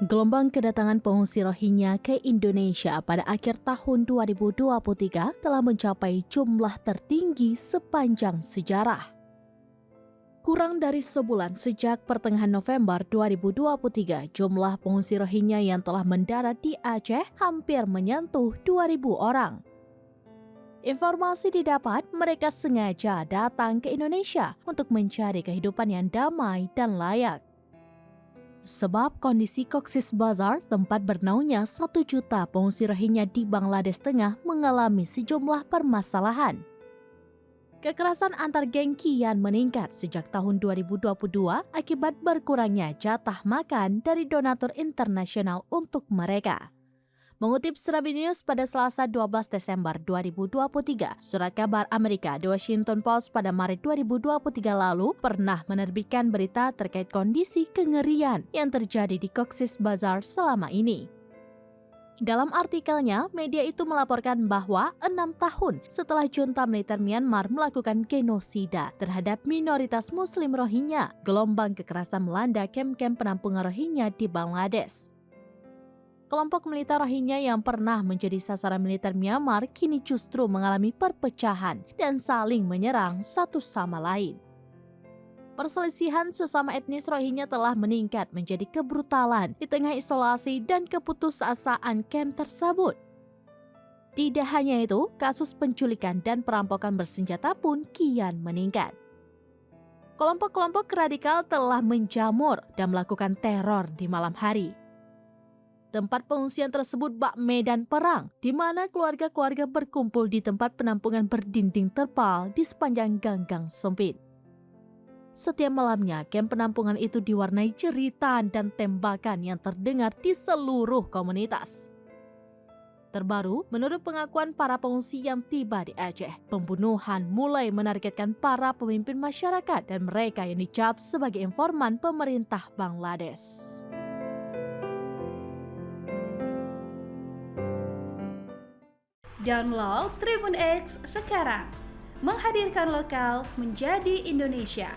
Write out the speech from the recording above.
Gelombang kedatangan pengungsi Rohingya ke Indonesia pada akhir tahun 2023 telah mencapai jumlah tertinggi sepanjang sejarah. Kurang dari sebulan sejak pertengahan November 2023, jumlah pengungsi Rohingya yang telah mendarat di Aceh hampir menyentuh 2.000 orang. Informasi didapat mereka sengaja datang ke Indonesia untuk mencari kehidupan yang damai dan layak. Sebab kondisi Cox's Bazar, tempat bernaungnya 1 juta pengungsi Rohingya di Bangladesh Tengah, mengalami sejumlah permasalahan. Kekerasan antar geng kian meningkat sejak tahun 2022 akibat berkurangnya jatah makan dari donatur internasional untuk mereka. Mengutip Serabi News pada Selasa 12 Desember 2023, surat kabar Amerika The Washington Post pada Maret 2023 lalu pernah menerbitkan berita terkait kondisi kengerian yang terjadi di Cox's Bazar selama ini. Dalam artikelnya, media itu melaporkan bahwa 6 tahun setelah junta militer Myanmar melakukan genosida terhadap minoritas Muslim Rohingya, gelombang kekerasan melanda kem-kem penampungan Rohingya di Bangladesh. Kelompok militer Rohingya yang pernah menjadi sasaran militer Myanmar kini justru mengalami perpecahan dan saling menyerang satu sama lain. Perselisihan sesama etnis Rohingya telah meningkat menjadi kebrutalan di tengah isolasi dan keputusasaan kem tersebut. Tidak hanya itu, kasus penculikan dan perampokan bersenjata pun kian meningkat. Kelompok-kelompok radikal telah menjamur dan melakukan teror di malam hari. Tempat pengungsian tersebut bak medan perang, di mana keluarga-keluarga berkumpul di tempat penampungan berdinding terpal di sepanjang gang-gang sempit. Setiap malamnya, kem penampungan itu diwarnai jeritan dan tembakan yang terdengar di seluruh komunitas. Terbaru, menurut pengakuan para pengungsi yang tiba di Aceh, pembunuhan mulai menargetkan para pemimpin masyarakat dan mereka yang dicap sebagai informan pemerintah Bangladesh. Download Tribun X sekarang, menghadirkan lokal menjadi Indonesia.